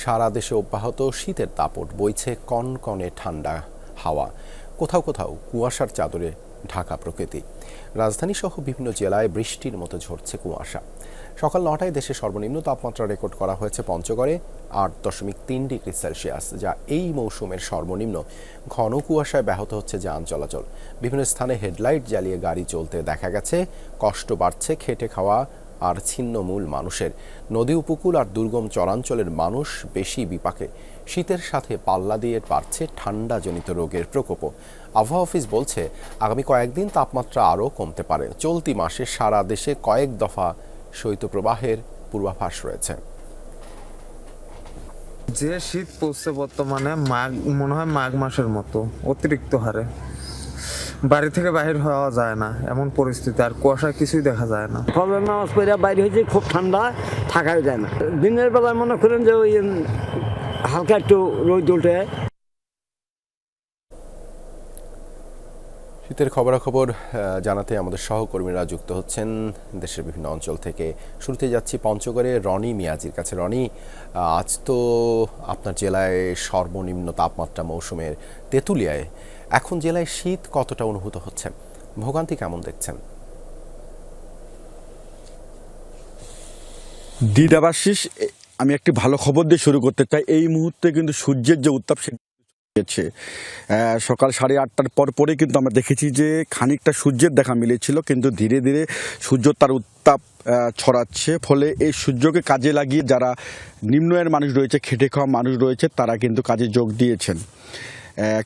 সারা দেশে অব্যাহত শীতের দাপট, বইছে কনকনে ঠান্ডা হাওয়া, কোথাও কোথাও কুয়াশার চাদরে ঢাকা প্রকৃতি। রাজধানী সহ বিভিন্ন জেলায় বৃষ্টির মতো ঝরছে কুয়াশা। সকাল ৯টায় দেশে সর্বনিম্ন তাপমাত্রা রেকর্ড করা হয়েছে পঞ্চগড়ে ৮.৩ ডিগ্রি সেলসিয়াস, যা এই মৌসুমের সর্বনিম্ন। ঘন কুয়াশায় ব্যাহত হচ্ছে যান চলাচল। বিভিন্ন স্থানে হেডলাইট জ্বালিয়ে গাড়ি চলতে দেখা গেছে। কষ্ট বাড়ছে খেটে খাওয়া আর ছিন্নমূল মানুষের। নদী উপকূল আর দুর্গম চরাঞ্চলের মানুষ বেশি বিপাকে। শীতের সাথে পাল্লা দিয়ে বাড়ছে ঠান্ডাজনিত রোগের প্রকোপও। আবহাওয়া অফিস বলছে, আগামী কয়েকদিন তাপমাত্রা আরও কমতে পারে। চলতি মাসে সারা দেশে কয়েক দফা শৈত্যপ্রবাহের পূর্বাভাস রয়েছে। যে শীত পড়ছে বর্তমানে মনে হয় মাঘ মাসের মতো অতিরিক্ত হারে। বাড়ি থেকে বাহির হওয়া যায় না এমন পরিস্থিতি, আর কুয়াশা কিছুই দেখা যায় না। ফজর নামাজ পড়ে বাইরে হয়েছে, খুব ঠান্ডা, থাকা যায় না। দিনের বেলায় মনে করেন যে ওই হালকা একটু রোদ উঠে। শীতের খবরাখবর জানাতে আমাদের সহকর্মীরা যুক্ত হচ্ছেন দেশের বিভিন্ন অঞ্চল থেকে। শুরুতে যাচ্ছি পঞ্চগড়ে রনি মিয়াজির কাছে। রনি, আজ তো আপনার জেলায় সর্বনিম্ন তাপমাত্রা মৌসুমের তেঁতুলিয়ায়। এখন জেলায় শীত কতটা অনুভূত হচ্ছে, ভোগান্তি কেমন দেখছেন? দিদাবাশিস, আমি একটি ভালো খবর দিয়ে শুরু করতে চাই। এই মুহূর্তে কিন্তু সূর্যের যে উত্তাপ সকাল 8:30টার পরে কিন্তু আমরা দেখেছি যে খানিকটা সূর্যের দেখা মিলেছিল, কিন্তু ধীরে ধীরে সূর্য তার উত্তাপ ছড়াচ্ছে। ফলে এই সূর্যকে কাজে লাগিয়ে যারা নিম্ন আয়ের মানুষ রয়েছে, খেটে খাওয়া মানুষ রয়েছে, তারা কিন্তু কাজে যোগ দিয়েছেন।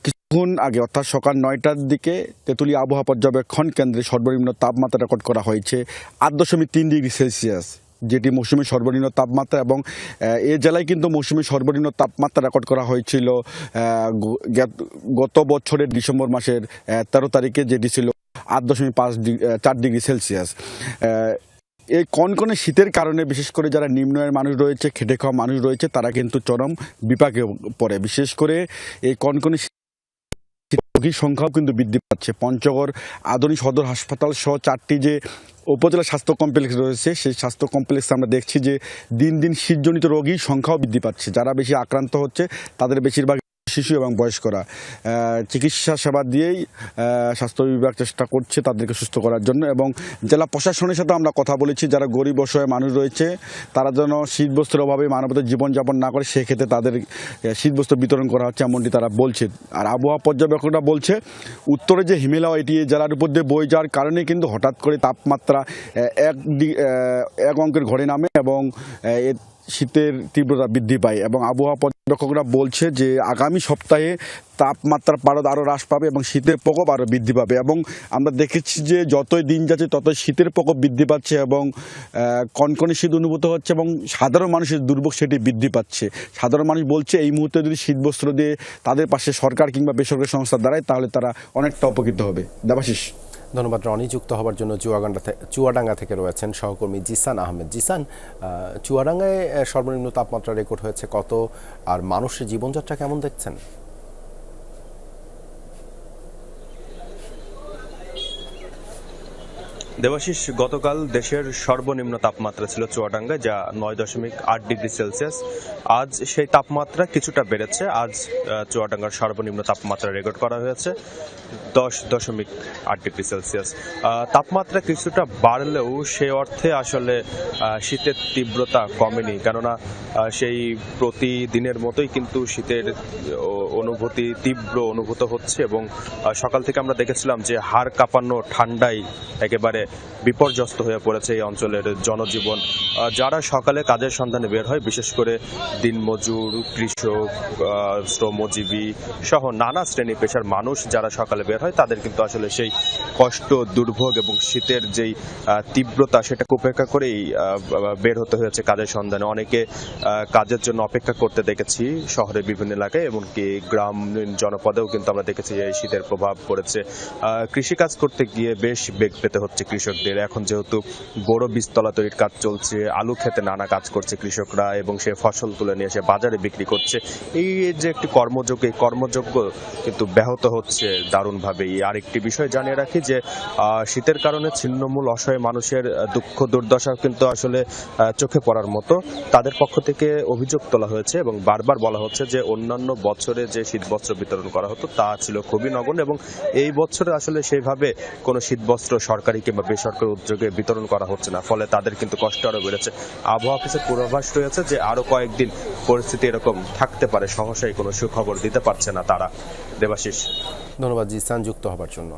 কিছুক্ষণ আগে অর্থাৎ সকাল 9টার দিকে তেঁতুলিয়া আবহাওয়া পর্যবেক্ষণ কেন্দ্রে সর্বনিম্ন তাপমাত্রা রেকর্ড করা হয়েছে 8.3 ডিগ্রি সেলসিয়াস, যেটি মৌসুমী সর্বনিম্ন তাপমাত্রা। এবং এই জেলায় কিন্তু মৌসুমী সর্বনিম্ন তাপমাত্রা রেকর্ড করা হয়েছিল গত বছরের ডিসেম্বর মাসের 13 তারিখে, যেটি ছিল 8.4 ডিগ্রি সেলসিয়াস। এই কনকনে শীতের কারণে বিশেষ করে যারা নিম্ন আয়ের মানুষ রয়েছে, খেটে খাওয়া মানুষ রয়েছে, তারা কিন্তু চরম বিপাকে পড়ে। বিশেষ করে এই কনকনে রোগীর সংখ্যাও কিন্তু বৃদ্ধি পাচ্ছে। পঞ্চগড় আধুনিক সদর হাসপাতাল সহ 4টি যে উপজেলা স্বাস্থ্য কমপ্লেক্স রয়েছে, সেই স্বাস্থ্য কমপ্লেক্সে আমরা দেখছি যে দিন দিন শীতজনিত রোগীর সংখ্যাও বৃদ্ধি পাচ্ছে। যারা বেশি আক্রান্ত হচ্ছে তাদের বেশিরভাগ শিশু এবং বয়স্করা। চিকিৎসা সেবা দিয়েই স্বাস্থ্য বিভাগ চেষ্টা করছে তাদেরকে সুস্থ করার জন্য। এবং জেলা প্রশাসনের সাথে আমরা কথা বলেছি, যারা গরিব অসহায় মানুষ রয়েছে তারা যেন শীতবস্ত্রের অভাবে মানবতার জীবনযাপন না করে, সেক্ষেত্রে তাদের শীতবস্ত্র বিতরণ করা হচ্ছে, এমনটি তারা বলছে। আর আবহাওয়া পর্যবেক্ষকরা বলছে, উত্তরে যে হিমালয়, এটি জেলার উপর দিয়ে বয়ে যাওয়ার কারণে কিন্তু হঠাৎ করে তাপমাত্রা এক অঙ্কের ঘরে নামে এবং শীতের তীব্রতা বৃদ্ধি পায়। এবং আবহাওয়া পর্যবেক্ষকরা বলছে যে আগামী সপ্তাহে তাপমাত্রার পারদ আরও হ্রাস পাবে এবং শীতের প্রকোপ আরও বৃদ্ধি পাবে। এবং আমরা দেখেছি যে যতই দিন যাচ্ছে ততই শীতের প্রকোপ বৃদ্ধি পাচ্ছে এবং কনকনে শীত অনুভূত হচ্ছে এবং সাধারণ মানুষের দুর্ভোগ সেটি বৃদ্ধি পাচ্ছে। সাধারণ মানুষ বলছে এই মুহূর্তে যদি শীতবস্ত্র দিয়ে তাদের পাশে সরকার কিংবা বেসরকারি সংস্থা দাঁড়ায়, তাহলে তারা অনেকটা উপকৃত হবে। দেবাশিস। ধন্যবাদ রনি। যুক্ত হবার জন্য চুয়াডাঙ্গা থেকে রয়েছেন সহকর্মী জিসান আহমেদ। জিসান, চুয়াডাঙ্গায় সর্বনিম্ন তাপমাত্রা রেকর্ড হয়েছে কত, আর মানুষের জীবনযাত্রা কেমন দেখছেন? দেবাশিস, গতকাল দেশের সর্বনিম্ন তাপমাত্রা ছিল চুয়াডাঙ্গায়, যা 9.8 ডিগ্রি সেলসিয়াস। আজ সেই তাপমাত্রা কিছুটা বেড়েছে। আজ চুয়াডাঙ্গার সর্বনিম্ন তাপমাত্রা রেকর্ড করা হয়েছে 10.8 ডিগ্রি সেলসিয়াস। তাপমাত্রা কিছুটা বাড়লেও সে অর্থে আসলে শীতের তীব্রতা কমেনি, কেননা সেই প্রতিদিনের মতোই কিন্তু শীতের অনুভূতি তীব্র অনুভূত হচ্ছে। এবং সকাল থেকে আমরা দেখেছিলাম যে হাড় কাঁপানো ঠান্ডায় একেবারে বিপর্যস্ত হয়ে পড়েছে এই অঞ্চলের জনজীবন। যারা সকালে কাজের সন্ধানে বের হয়, বিশেষ করে দিনমজুর, কৃষক, শ্রমজীবী সহ নানা শ্রেণী পেশার মানুষ যারা সকালে বের হয়, তাদের কিন্তু আসলে সেই কষ্ট, দুর্ভোগ এবং শীতের যেই তীব্রতা সেটাকে উপেক্ষা করেই বের হতে হয়েছে কাজের সন্ধানে। অনেকে কাজের জন্য অপেক্ষা করতে দেখেছি শহরের বিভিন্ন এলাকায়, এমনকি গ্রাম জনপদেও কিন্তু আমরা দেখেছি এই শীতের প্রভাব পড়েছে। কৃষিকাজ করতে গিয়ে বেশ বেগ পেতে হচ্ছে কৃষকদের। এখন যেহেতু বড় বীজতলা তৈরির কাজ চলছে, আলু খেতে নানা কাজ করছে কৃষকরা এবং সে ফসল তুলে নিয়ে এসে বাজারে বিক্রি করছে, এই যে একটি কর্মযোগ্য, এই কর্মযোগ্য কিন্তু ব্যাহত হচ্ছে দারুণভাবেই। আরেকটি বিষয় জানিয়ে রাখি যে শীতের কারণে ছিন্নমূল অসহায় মানুষের দুঃখ দুর্দশা কিন্তু আসলে চোখে পড়ার মতো। তাদের পক্ষ থেকে অভিযোগ তোলা হয়েছে এবং বারবার বলা হচ্ছে যে অন্যান্য বছরে যে শীতবস্ত্র বিতরণ করা হতো তা ছিল খুবই নগণ্য এবং এই বছরে আসলে সেইভাবে কোনো শীতবস্ত্র সরকারি কিংবা বেসরকারি উদ্যোগে বিতরণ করা হচ্ছে না, ফলে তাদের কিন্তু কষ্ট আরো বেড়েছে। আবহাওয়া অফিসের পূর্বাভাস রয়েছে যে আরো কয়েকদিন পরিস্থিতি এরকম থাকতে পারে, সহসাই কোনো সুখবর দিতে পারছে না তারা। দেবাশিস, ধন্যবাদ জিসান যুক্ত হবার জন্য।